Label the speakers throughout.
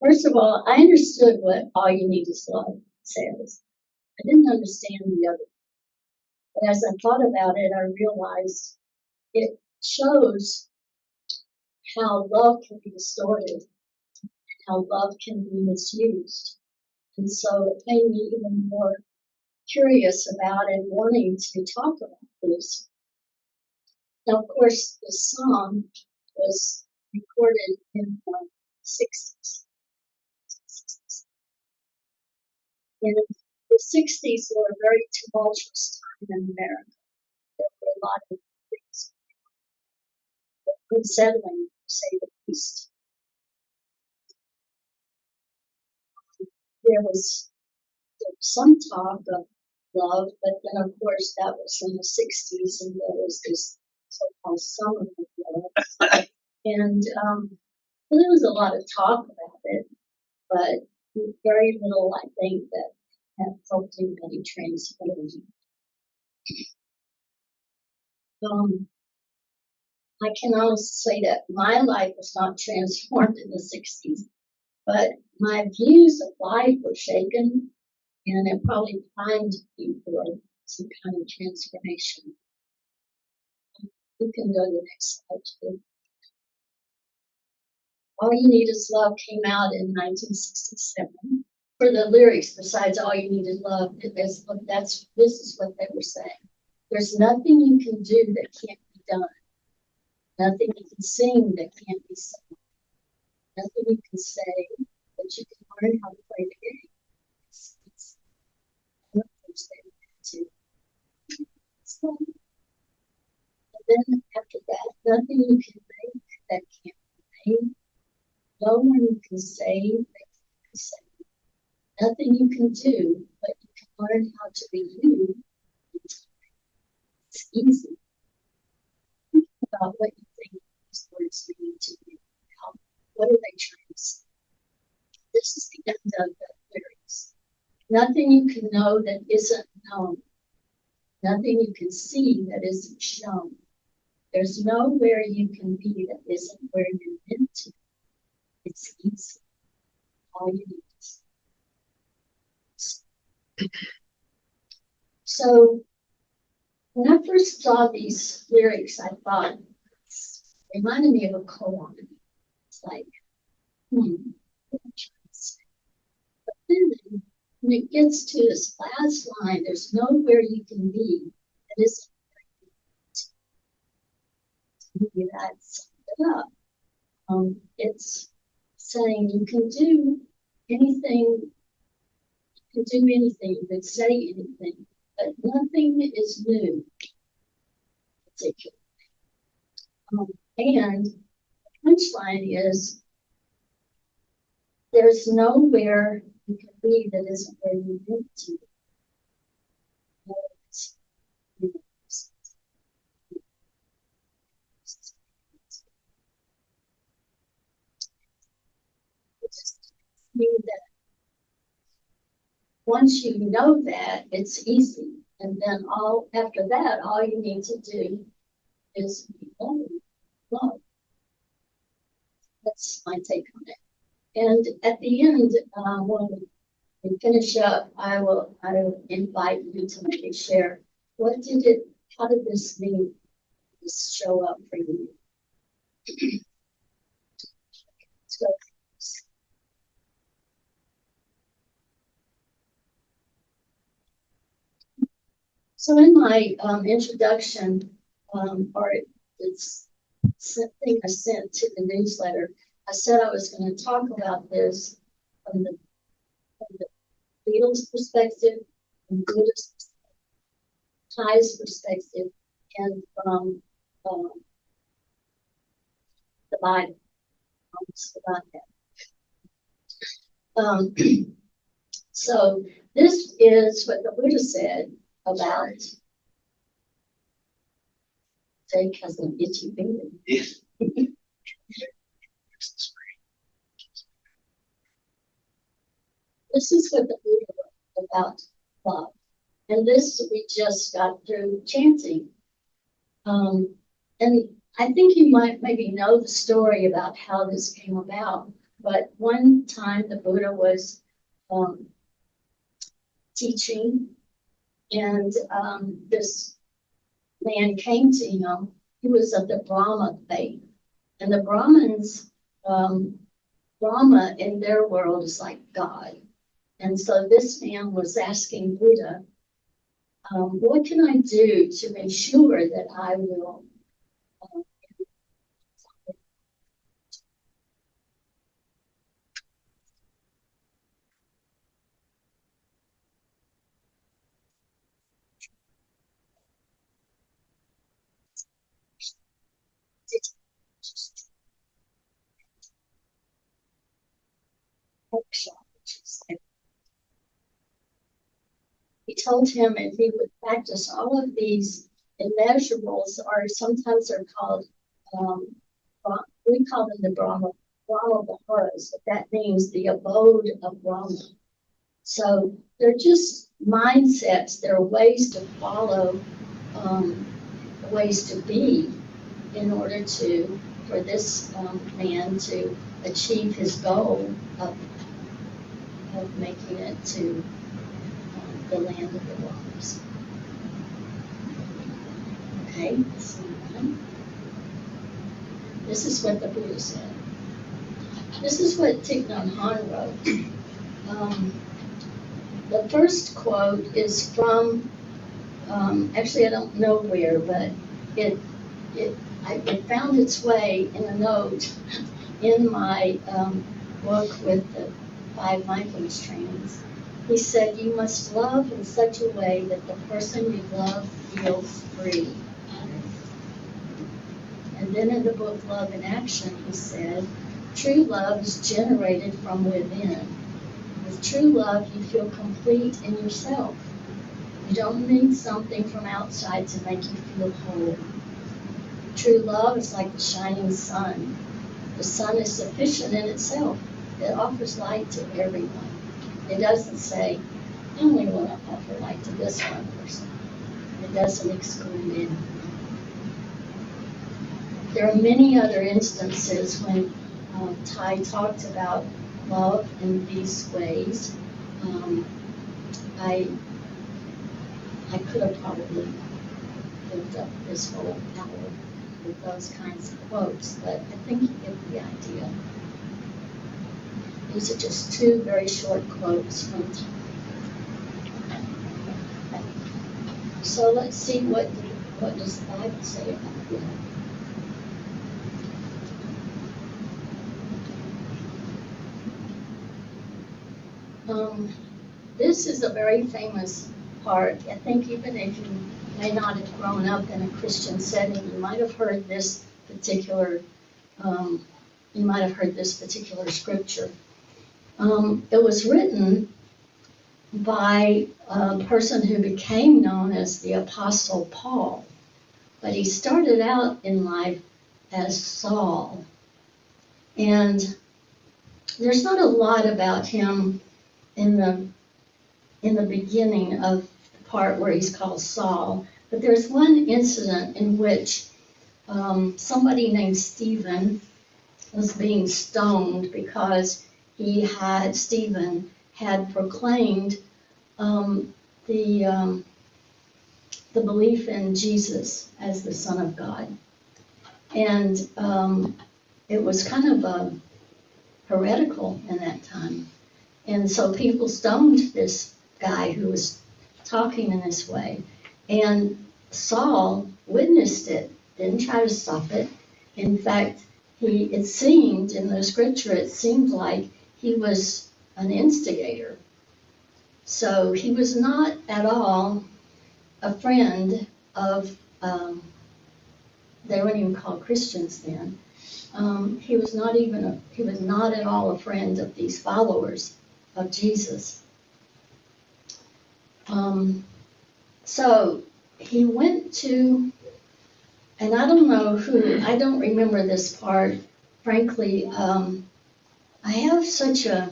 Speaker 1: First of all, I understood what all you need is love says. I didn't understand the other. But as I thought about it, I realized it shows how love can be distorted, how love can be misused. And so it made me even more curious about and wanting to talk about this. Now, of course, the song was recorded in the 60s. In the 60s were a very tumultuous time in America. There were a lot of things unsettling, to say the least. There was some talk of love, but then of course that was in the 60s, and there was this so-called summer of love. And well, there was a lot of talk about it, but very little, I think, that have helped anybody transform. I can honestly say that my life was not transformed in the 60s, but my views of life were shaken, and it probably primed me for some kind of transformation. You can go to the next slide, too. All You Need Is Love came out in 1967. For the lyrics, besides All You Need Is Love, this is what they were saying. There's nothing you can do that can't be done. Nothing you can sing that can't be sung. Nothing you can say that you can learn how to play the game. It's too. So, and then after that, nothing you can make that can't be made. No one you can save that can't be saved. Nothing you can do, but you can learn how to be you. It's easy. Think about what you think these words mean to you. What are they trying to say? This is the end of the lyrics. Nothing you can know that isn't known. Nothing you can see that isn't shown. There's nowhere you can be that isn't where you're meant to. It's easy. All you need is. So when I first saw these lyrics, I thought, it reminded me of a koan. It's like, what am I trying to say? But then when it gets to this last line, there's nowhere you can be that isn't where you're meant to. Maybe that summed it up. It's saying you can do anything, you can say anything, but nothing is new, particularly. And the punchline is there's nowhere you can be that isn't where you're meant to. It just means that once you know that, it's easy. And then after that, all you need to do is be love. That's my take on it. And at the end, when we finish up, I will invite you to maybe share how did this mean, this show up for you? So, so in my introduction, or it's thing I sent to the newsletter, I said I was going to talk about this from the Beatles' perspective, from Buddhist perspective, Thai's perspective, and from the Bible. About that. So this is what the Buddha said about. Jake has an itchy finger. This is what the Buddha wrote about love. And this we just got through chanting. And I think you might maybe know the story about how this came about. But one time the Buddha was teaching, and this man came to him. He was of the Brahma faith, and the Brahmins, Brahma in their world is like God. And so this man was asking Buddha, what can I do to ensure that I will he told him if he would practice all of these immeasurables, or sometimes they're called, um, we call them the Brahma Viharas, but that means the abode of Brahma. So they're just mindsets, they're ways to follow, ways to be in order for this man to achieve his goal of making it to the land of the waters. Okay, this is what the Buddha said. This is what Thich Nhat Hanh wrote. The first quote is from, actually I don't know where, but it found its way in a note in my book with the 5 mindfulness trainings. He said, you must love in such a way that the person you love feels free. And then in the book Love in Action, he said, true love is generated from within. With true love, you feel complete in yourself. You don't need something from outside to make you feel whole. True love is like the shining sun. The sun is sufficient in itself. It offers light to everyone. It doesn't say, I only want to offer light to this one person. It doesn't exclude anyone. There are many other instances when Thai talked about love in these ways. I could have probably filled up this whole hour with those kinds of quotes, but I think you get the idea. These are just 2 very short quotes from Thai. So let's see what does the Bible say about love. This is a very famous part. I think even if you may not have grown up in a Christian setting, you might have heard this particular scripture. It was written by a person who became known as the Apostle Paul, but he started out in life as Saul. And there's not a lot about him in the beginning of the part where he's called Saul, but there's one incident in which somebody named Stephen was being stoned because Stephen had proclaimed the belief in Jesus as the Son of God. And it was kind of heretical in that time. And so people stoned this guy who was talking in this way. And Saul witnessed it, didn't try to stop it. In fact, it seemed in the scripture, it seemed like he was an instigator. So he was not at all a friend of, they weren't even called Christians then. He was not at all a friend of these followers of Jesus. So he went to, and I don't know who, I don't remember this part, frankly. I have such a,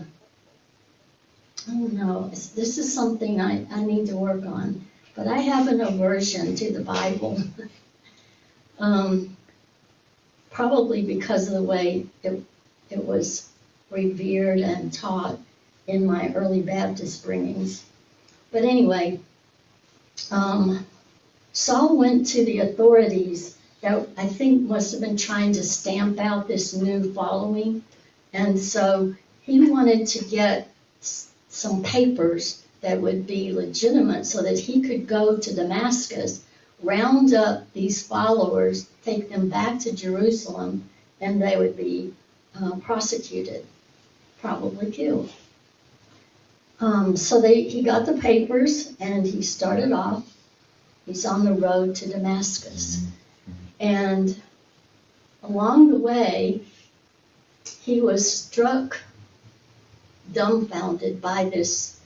Speaker 1: I don't know, this is something I need to work on, but I have an aversion to the Bible. Probably because of the way it was revered and taught in my early Baptist bringings. But anyway, Saul went to the authorities that I think must have been trying to stamp out this new following. And so he wanted to get some papers that would be legitimate so that he could go to Damascus, round up these followers, take them back to Jerusalem, and they would be prosecuted, probably killed. So he got the papers and he started off. He's on the road to Damascus. And along the way, he was struck, dumbfounded by this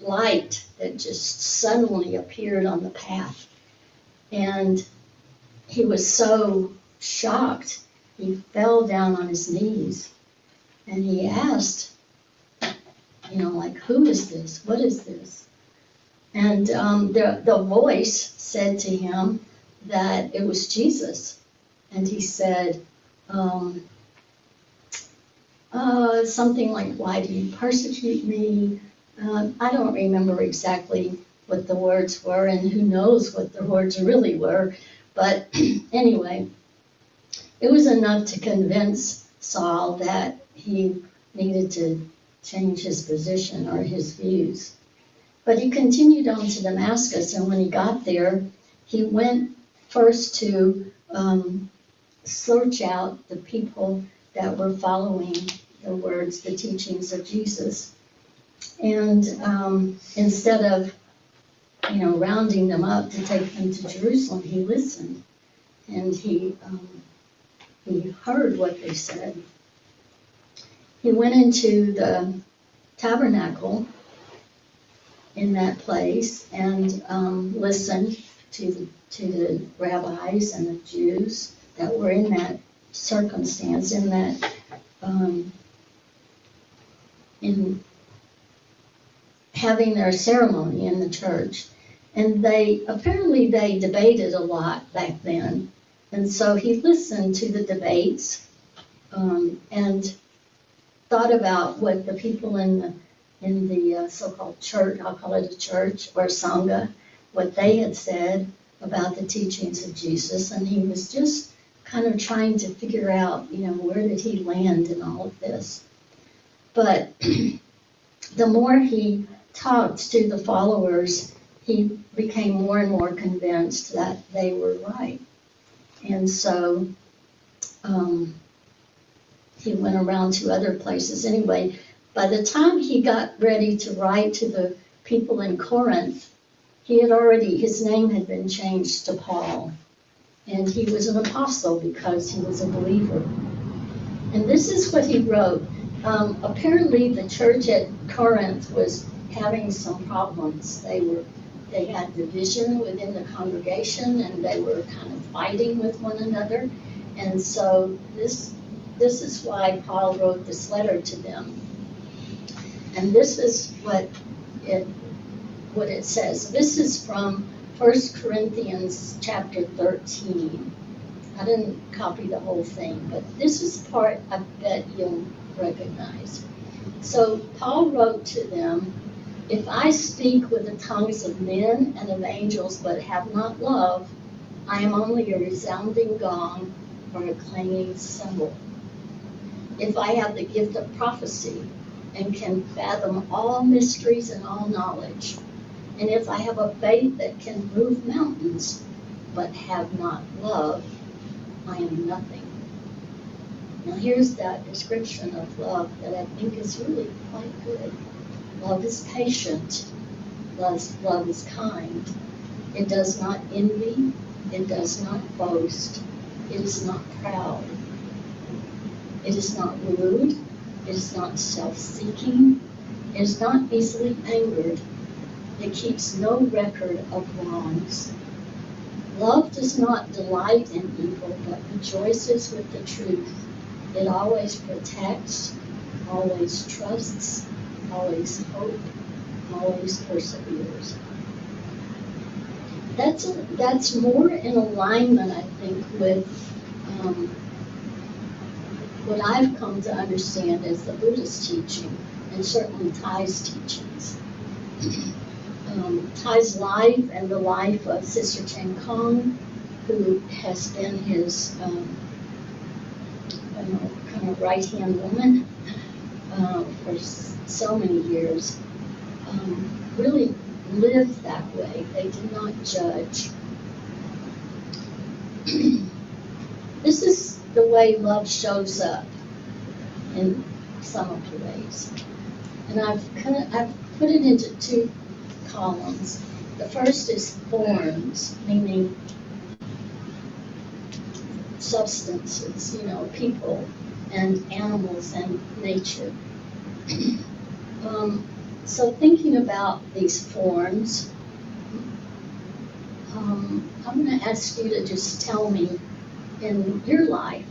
Speaker 1: light that just suddenly appeared on the path. And he was so shocked, he fell down on his knees and he asked, like, who is this? What is this? And the voice said to him that it was Jesus. And he said, something like, why do you persecute me? I don't remember exactly what the words were, and who knows what the words really were. But anyway, it was enough to convince Saul that he needed to change his position or his views. But he continued on to Damascus, and when he got there, he went first to search out the people that were following the words, the teachings of Jesus. And instead of, rounding them up to take them to Jerusalem, he listened, and he heard what they said. He went into the tabernacle in that place and listened to the rabbis and the Jews that were in that circumstance, in that in having their ceremony in the church. And they debated a lot back then. And so he listened to the debates and thought about what the people in the so-called church, I'll call it a church or a sangha, what they had said about the teachings of Jesus. And he was just kind of trying to figure out, where did he land in all of this. But the more he talked to the followers, he became more and more convinced that they were right. And so he went around to other places. Anyway, by the time he got ready to write to the people in Corinth, his name had been changed to Paul. And he was an apostle because he was a believer. And this is what he wrote. Apparently the church at Corinth was having some problems. They had division within the congregation, and they were kind of fighting with one another. And so this is why Paul wrote this letter to them. And this is what it says. This is from 1 Corinthians chapter 13. I didn't copy the whole thing, but this is part I bet you'll recognize. So Paul wrote to them, if I speak with the tongues of men and of angels but have not love, I am only a resounding gong or a clanging cymbal. If I have the gift of prophecy and can fathom all mysteries and all knowledge, and if I have a faith that can move mountains but have not love, I am nothing. Now here's that description of love that I think is really quite good. Love is patient. Love is kind. It does not envy. It does not boast. It is not proud. It is not rude. It is not self-seeking. It is not easily angered. It keeps no record of wrongs. Love does not delight in evil, but rejoices with the truth. It always protects, always trusts, always hopes, always perseveres. That's more in alignment, I think, with what I've come to understand is the Buddhist teaching, and certainly Thay's teachings. Thay's life and the life of Sister Chen Kong, who has been his kind of right-hand woman for so many years, really lived that way. They did not judge. This is the way love shows up in some of the ways. And I've put it into two columns. The first is forms, meaning substances, people and animals and nature. So thinking about these forms, I'm going to ask you to just tell me, in your life,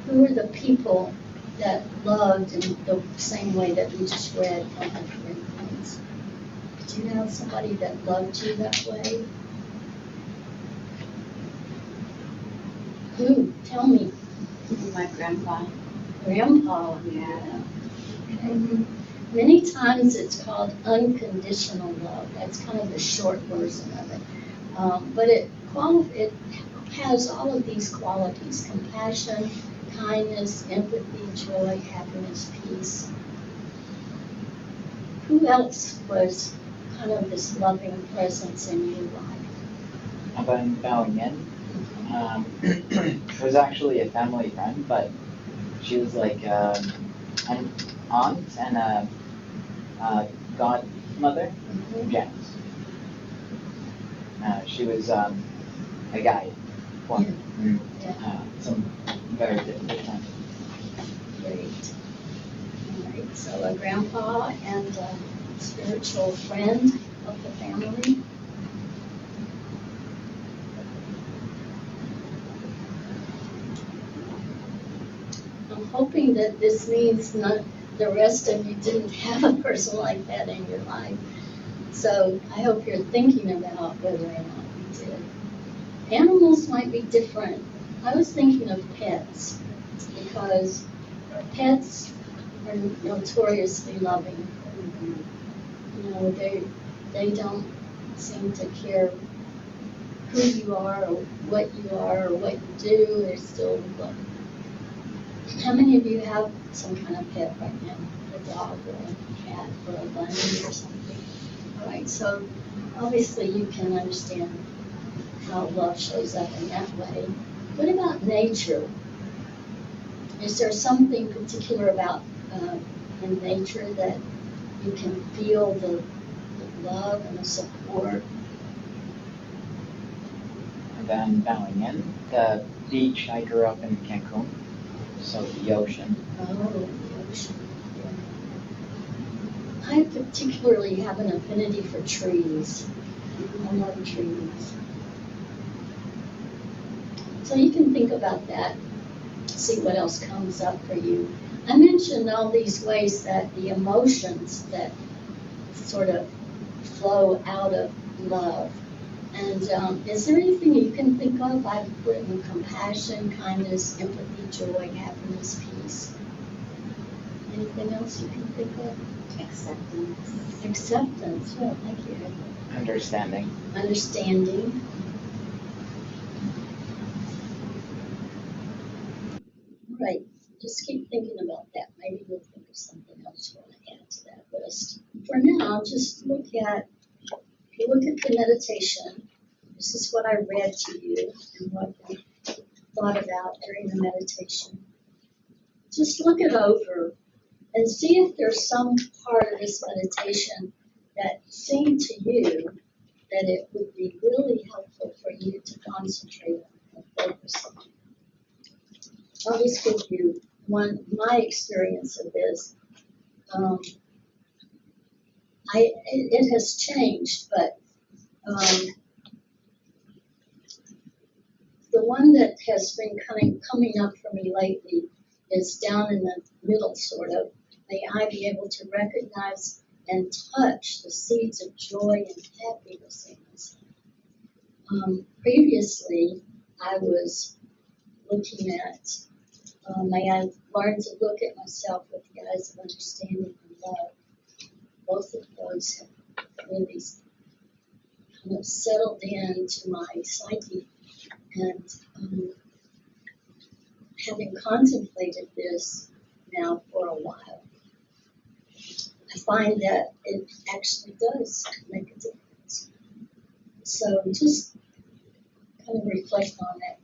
Speaker 1: who are the people that loved in the same way that we just read from the Corinthians? Do you have somebody that loved you that way? Who? Tell me.
Speaker 2: My grandpa.
Speaker 1: Grandpa?
Speaker 2: Yeah.
Speaker 1: Okay. Many times it's called unconditional love. That's kind of the short version of it. But it has all of these qualities: compassion, kindness, empathy, joy, happiness, peace. Who else was kind of this loving presence in your life?
Speaker 3: About Bao Yin. It was actually a family friend, but she was like an aunt and a godmother, Janice. She was a guide for me. Some very different.
Speaker 1: Great. All right. So a grandpa and a spiritual friend of the family. I'm hoping that this means the rest of you didn't have a person like that in your life. So I hope you're thinking about whether or not you did. Animals might be different. I was thinking of pets, because pets are notoriously loving. They don't seem to care who you are or what you do. They're still loving. How many of you have some kind of pet right now? A dog or a cat or a bunny or something? All right, so obviously you can understand how love shows up in that way. What about nature? Is there something particular about in nature that you can feel the love and the support?
Speaker 3: And then Bao Yin, the beach. I grew up in Cancun, so the ocean.
Speaker 1: Oh, the ocean. Yeah. I particularly have an affinity for trees. I love trees. So you can think about that, see what else comes up for you. I mentioned all these ways that the emotions that sort of flow out of love. And is there anything you can think of? I've written compassion, kindness, empathy, joy, happiness, peace. Anything else you can think of?
Speaker 2: Acceptance.
Speaker 1: Acceptance. Well, thank you.
Speaker 3: Understanding.
Speaker 1: Understanding. Right. Just keep thinking about that. Maybe you'll think of something else you want to add to that list. For now, just look at the meditation. This is what I read to you and what I thought about during the meditation. Just look it over and see if there's some part of this meditation that seemed to you that it would be really helpful for you to concentrate on and focus on. I'll just give you my experience of this. It has changed, but the one that has been coming up for me lately is down in the middle, sort of. May I be able to recognize and touch the seeds of joy and happiness in myself. Previously, I was looking at May I learn to look at myself with the eyes of understanding and love. Both of those have really kind of settled into my psyche. And having contemplated this now for a while, I find that it actually does make a difference. So just kind of reflect on that